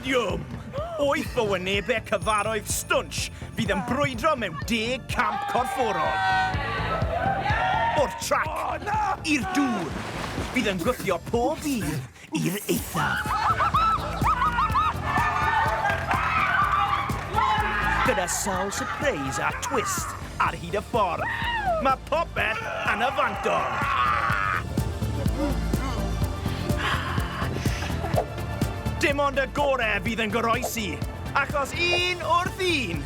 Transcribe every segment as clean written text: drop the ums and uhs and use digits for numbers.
Stadiwm! 8 o wynebau cyfaroedd Stwnsh fydd yn brwydro mewn 10 camp corfforol. O'r trac i'r dŵr, fydd yn gwthio pob un i'r eithaf. Gyda sawl surprise a twist ar hyd y ffordd, mae popeth yn y fantol. Dim ond y gorau fydd yn goroesi, achos un wrth un,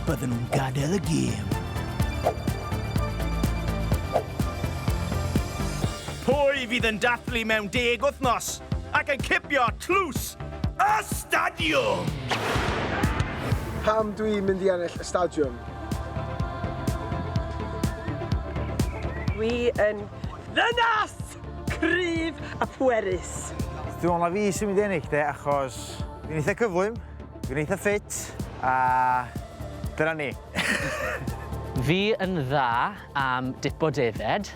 bydden nhw'n gadael y gêm. Pwy fydd yn dathlu mewn 10 wythnos ac yn cipio tlws y Stadiwm? Pam dwi'n mynd i ennill y Stadiwm? Dwi yn ddynas, cryf a pwerus. Dwi'n meddwl na fi sy'n mynd i ennill de, achos fi'n eitha cyflym, fi'n eitha ffit, a dyna ni. Fi yn dda am dipo defaid,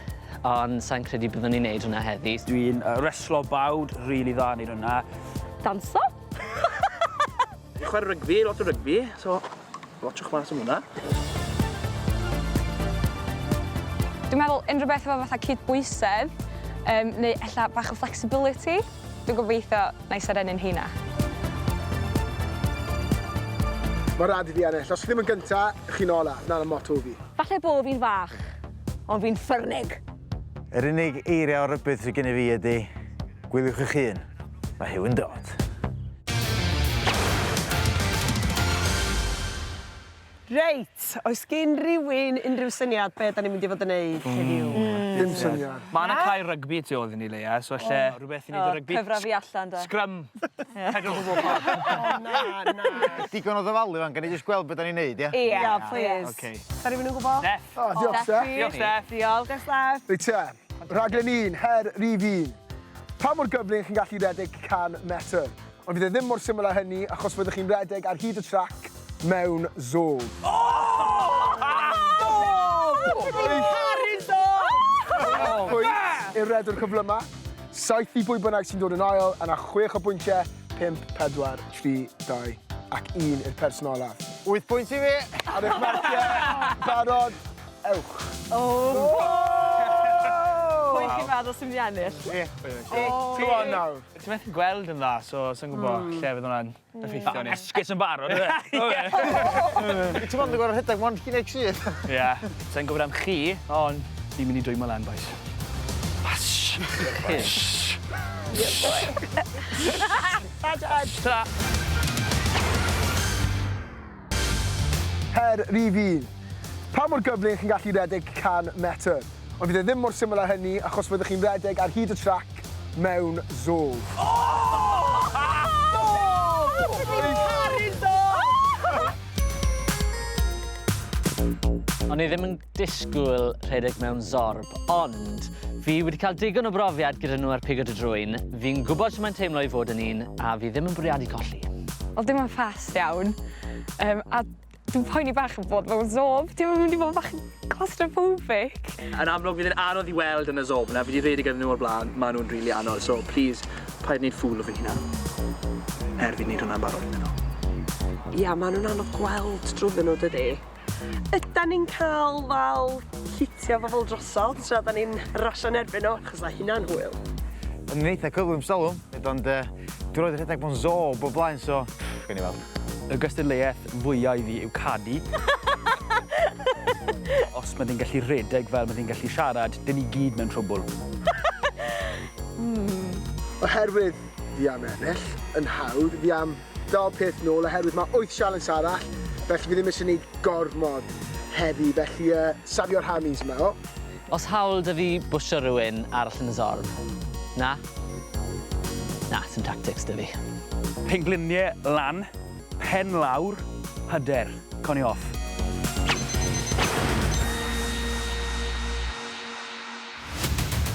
ond sa'n credu byddwn ni'n neud hwnna heddi. Dwi'n reslo bawd, rili dda neud hwnna. Danso? Dwi'n chwarae rygbi, lot o rygbi, so watchwch mas am hwnna. Dwi'n meddwl unrhyw beth efo fatha cydbwysedd, neu ella bach o flexibility. Dwi'n gobeithio na i serennu'n hynna. Mae rhaid i fi ennill. Os chi ddim yn gynta, chi'n ola. Na'n y motto fi. Falle bo fi'n fach, ond fi'n ffyrnig. Yr unig eiriau o rybydd sydd gen i fi ydy, gwyliwch eich hun, mae Huw yn dod. Reit, oes gen rhywun unrhyw syniad beth da ni'n mynd i fod yn neud heddiw? Dim syniad. Mae yna cael rygbi tu ôl i ni, Leia, so alle rhywbeth i wneud o rygbi. Cyfrafu allan, da. Scrum. Pedal o bobl. Na. Digon o ddyfalu fan, gan i jyst gweld beth da ni'n neud, ia? Ia, please. Okay. Da rhywun yn gwybod? Steff. O, diolch, Steff. Diolch, Steff. Diolch, Steff. Reit te, rhaglen 1, her, rif 1. Pa mor gyflym chi'n gallu redeg 100 metr? Ond fydd e ddim mor syml â hynny, achos fyddwch chi'n redeg ar hyd y trac mewn ZORB. Pwy i'r redwr cyflyma, 7 i bwy bynnag sy'n dod yn ail, yna 6 o bwyntiau, 5, 4, 3, 2, ac 1 i'r person olaf. 8 pwynt i fi! Ar eich marciau, barod, ewch. Pwy chi'n meddwl sy'n mynd i ennill? Come on nawr. Ti'n methu gweld yn dda, so sy'n gwybod lle fydd hwnna'n effeithio ni. Esgus yn barod, ydy? Ti'n mynd i gorau rhedeg mwyn chi'n eich sydd? Ie, sy'n gwybod am chi, ond ni'n mynd i dwymo lan, boys. Ta! Her, rif 1. Pa mor gyflym chi'n gallu redeg 100 metr? Ond fydd e ddim mor syml â hynny, achos fyddwch chi'n redeg ar hyd y trac mewn ZORB. O'n i ddim yn disgwyl rhedeg mewn ZORB, ond fi wedi cael digon o brofiad gyda nhw ar pigod y drwyn. Fi'n gwybod sut mae'n teimlo i fod yn un, a fi ddim yn bwriadu colli. Wel, dim yn ffast iawn. A dwi'n poeni bach yn bod mewn ZORB. Dim yn mynd i fod bach yn claustrophobic. Yn amlwg fydd yn anodd i weld yn y ZORB yna. Fi wedi rhedeg gyda nhw o'r blaen, maen nhw'n rili anodd. So, please, paid wneud ffwl o fi hynna. Fi'n neud hwnna'n barod yn nhw. Ia, maen nhw'n anodd gweld drwyddyn nhw, dydy. Yda ni'n cael fel hitio bobl drosodd, tra da ni'n rasio yn erbyn nhw, achos da hynna'n hwyl. Yn eitha cyflym Stadiwm, ond dwi'n rhoi rhedeg mewn ZORB o blaen, so gen i weld. Y gystadleuaeth fwyaf i fi yw cadu. Os mae di'n gallu rhedeg fel mae di'n gallu siarad, dyn ni gyd mewn trwbl. Oherwydd fi am ennill, yn hawdd, fi am dal peth nôl, oherwydd mae 8 sialens arall, felly fi ddim eisiau gwneud gormod heddi, felly safio'r hamis yma, o. Os hawl dy fi bwsio rhywun arall yn y ZORB? Na? Na, sy'n tactics dy fi. Pengliniau lan, pen lawr, hyder, coni off.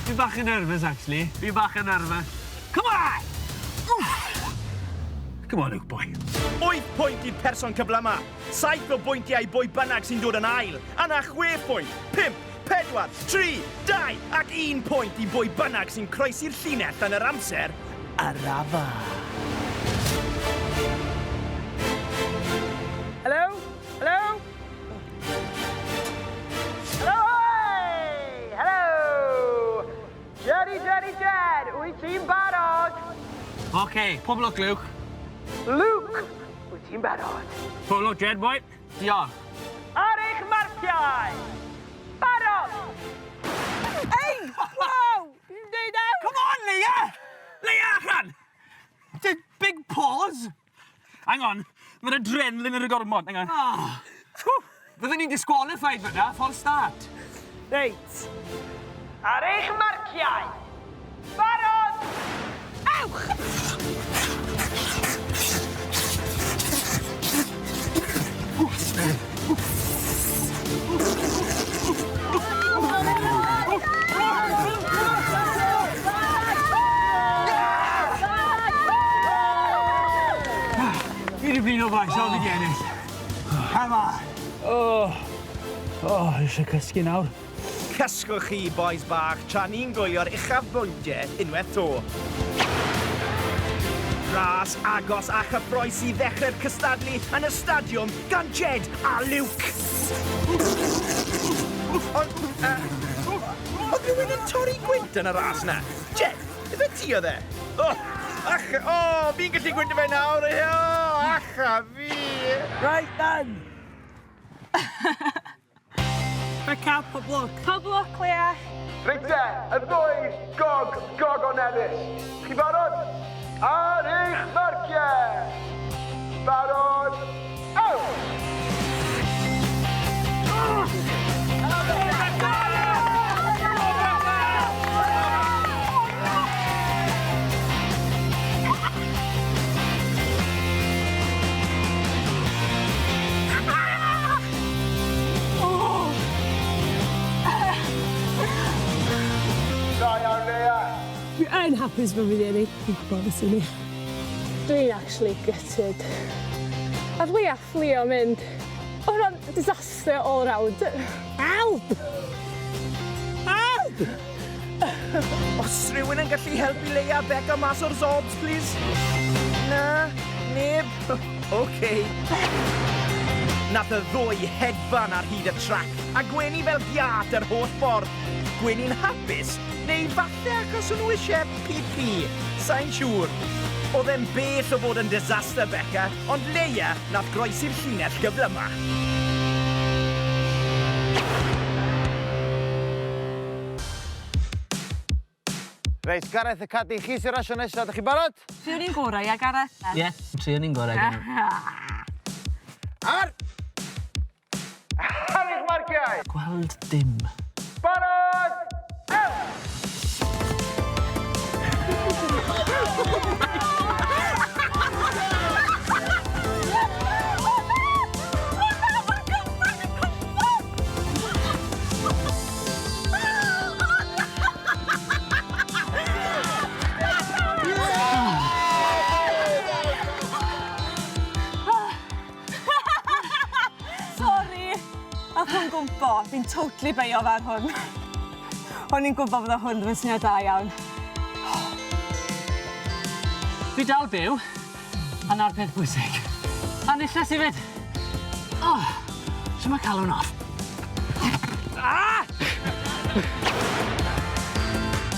Fi bach yn nervous, actually. Fi bach yn nervous. Come on! Oof! Come on, Luke boy. 8 pwynt i'r person cyflyma, 7 o bwyntiau bwy bynnag sy'n dod yn ail, yna 6 pwynt, 5, 4, 3, 2 ac 1 pwynt i bwy bynnag sy'n croesi'r llinell yn yr amser arafach. OK, pob lwc, Luke. Luke, wyt ti'n barod? Pob lwc, Jed, boi. Diolch. Ar eich marciau! Barod! Ei! Wow! Neud ew! Come on, Leia! Leia, allan! Big pause. Hang on, mae'r adrenalin ar y gormod, hang on. Byddwn ni'n disqualified fyna, for start. Reit. Ar eich marciau! Barod! Ewch! Fi di blin o faes, o fi di ennill. Come on. Eisiau cysgu nawr. Cysgwch chi, boys bach, tra ni'n gwylio'r uchafbwyntiau unwaith to. Ras agos a chyffroes i ddechrau'r cystadlu yn y stadiwm gan Jed a Luke. Oedd rhywun yn torri gwynt yn y ras na? Jed, yfed ti oedd e? Fi'n gallu gwynt fe nawr. Acha fi. Right then. Beca, pob lwc. Pob lwc, Leia. Reit te, y ddwy gog o nevis. Chi barod? Ar eich marciau! Barod! Dwi yn hapus bod fi wedi ennill. Dwi'n gwybod beth i ni. Dwi'n actually gutted. Ar Leia fflio mynd. Oedd hwnna'n disaster all round. Help! Help! Os rhywun yn gallu helpu Leia Beca mas o'r ZORBs, please? Na, neb. OK. Nath y ddwy hedfan ar hyd y trac a gwenu fel giat yr holl ffordd. Gwenu'n hapus, neu falle achos o'n nhw eisiau PP. Sa'n siŵr. Oedd e'n bell o fod yn disaster, Beca, ond Leia nath groesi'r llinell gyflyma. Reit, Gareth, y cadi chi sy'n rasio nesaf. Ydych chi barod? Trio ni'n gorau, ia, Gareth? Ie, trio ni'n gorau. Ar eich marciau! Gweld dim. Barod! Sorry! A hwn gwmpo, fi'n totally beio ar hwn. O'n i'n gwybod bod hwn yn syniad da iawn. Fi dal byw, a na'r peth bwysig. A nilles i fyd. So mae calon off.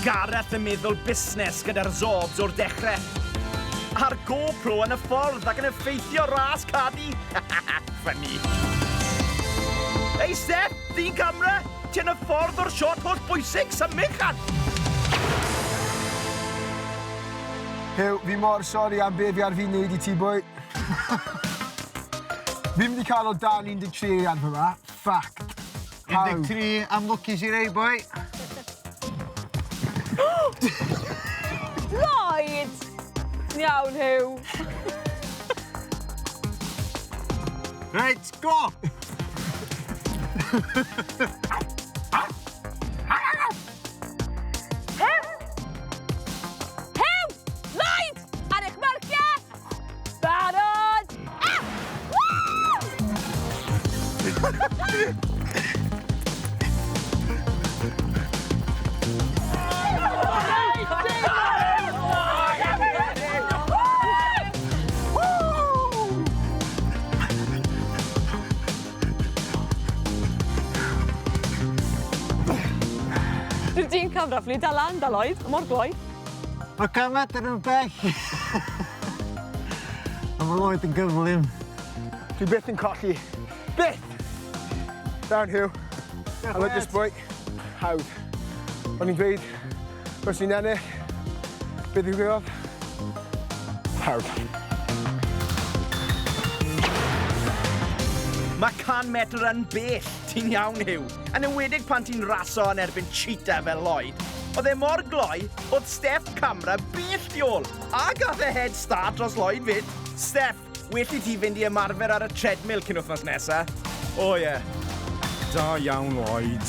Gareth yn meddwl busnes gyda'r ZORBs o'r dechrau. A'r GoPro yn y ffordd ac yn effeithio ras cadi. Funny. Ei, Steph, di'n camera? Ti yn y ffordd o'r siot holl bwysig, symud chan! Hyw, fi mor sori am be fi ar fi'n neud I ti, boi. Fi'n mynd I cael o dan 13 gan fyma. Fact. 13 am lwcus I rei, boi. Lloyd! Iawn, Hyw. Reit, go! Lloyd! Ar eich marciau! Barod! Dwi'n camera ffili da lan, da Lloyd, mor gloi. Mae 100 metr yn bell. A mae Lloyd yn gyflym. Dwi byth yn colli. Byth! Down Hugh. I like this boy. Hawdd. O'n i'n dweud, os ni'n ennill, beth yw gyda? Hawdd. Mae 100 metr yn bell, ti'n iawn Hugh. Yn enwedig pan ti'n raso yn erbyn cheetah fel Lloyd. Oedd e mor gloi, oedd Steff camera bell tu ôl. A gath e head start dros Lloyd fyd. Steff, well i ti fynd i ymarfer ar y treadmill cyn wythnos nesa. O ie. Da iawn Lloyd.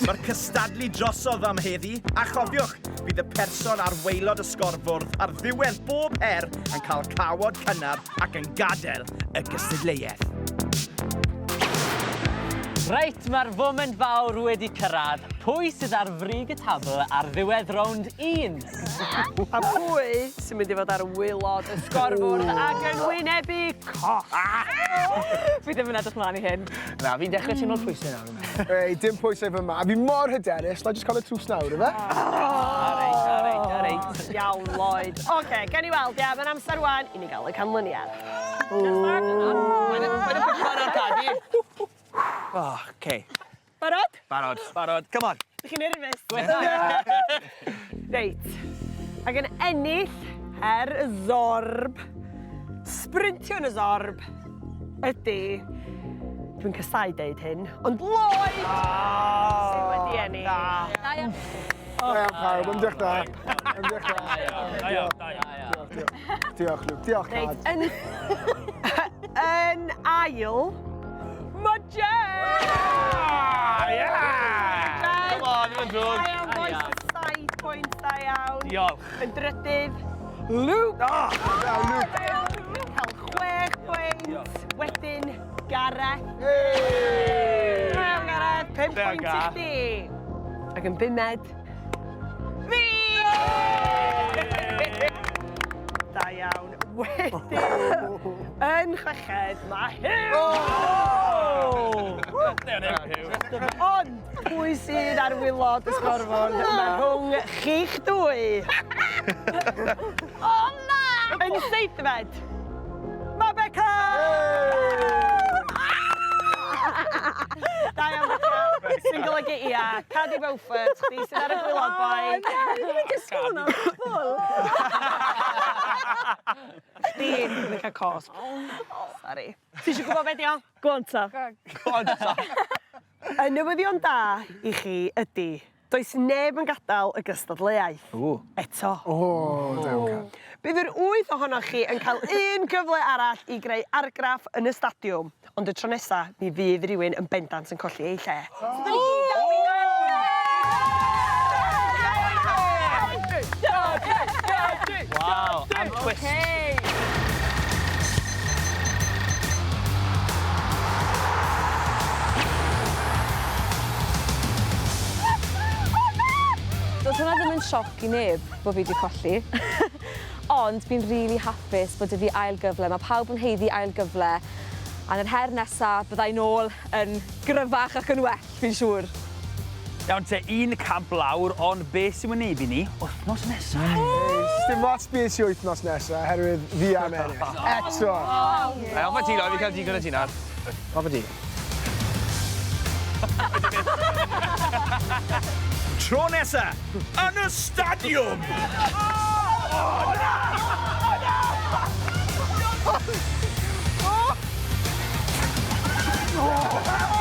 Mae'r cystadlu drosodd am heddi, a chofiwch, bydd y person ar waelod y sgorbwrdd ar ddiwedd bob her yn cael cawod cynnar ac yn gadael y gystadleuaeth. Reit, mae'r foment fawr wedi cyrraedd. Pwy sydd ar frig y tabl ar ddiwedd rownd 1? A pwy sy'n mynd i fod ar waelod y sgorbwrdd ac yn wynebu coch? Fi ddim yn edrych mlaen i hyn. Na, fi'n dechrau teimlo'r pwysau nawr. Ei, dim pwysau fy yma. A fi mor hyderus, na jyst cael y trws nawr, efe? Reit. Iawn, Lloyd. Oce, gen i weld, ie, mae'n amser wan i ni gael y canlyniad. Mae'n pwysau cadi. Oce. Barod? Barod. Come on. Dych chi'n nerfus? Reit. Ac yn ennill her y ZORB, sprintio yn y ZORB, ydy... Dwi'n casau deud hyn, ond Lloyd sydd wedi ennill. Da iawn pawb, ymdrech da. Diolch, Luke. Diolch, Reit, Dad. yn ail, mae Jen! Come on, ddim yn drwg. Da iawn, boys, 7 pwynt, da iawn. Diolch. Yn drydydd, Luke! Iawn, Luke. Cael 6 pwynt. Wedyn, Gareth. Da iawn, Gareth. 5 pwynt i chdi. Ac yn bumed, fi! Da iawn. Wedyn, yn chweched, mae Hugh! Ond, pwy sydd ar wylod y sgorfod? Mae rhwng chi'ch dwy. O na! Yn seithfed, mae Beca! Da iawn, Beca. Sy'n golygu ia. Cadi Beaufort, chdi sydd ar y wylod boi. Dwi'n gysgu hwnna. Chdi yn cael cosb. Sorry. Ti eisiau gwybod beth i o? Gwanta. Y newyddion da i chi ydy, does neb yn gadael y gystadleuaeth. Eto. Bydd yr 8 ohonoch chi yn cael un gyfle arall i greu argraff yn y stadiwm, ond y tro nesaf, mi fydd rhywun yn bendant yn colli ei lle. Wow, am twist. Does hwnna ddim yn sioc i neb bod fi wedi colli. Ond fi'n rili hapus bod ydi ail gyfle. Mae pawb yn heiddi ail gyfle. A yn yr her nesaf, byddai nôl yn gryfach ac yn well, fi'n siŵr. Iawn te, 1 camp lawr, ond beth sy'n wynebu ni wythnos nesaf? Dim ots beth sy'n wythnos nesaf, oherwydd fi am ennill. Eto. Offa ti, Lloyd, fi cael digon o ti nawr. Offa ti. Tro nesa, yn y stadiwm! Oh!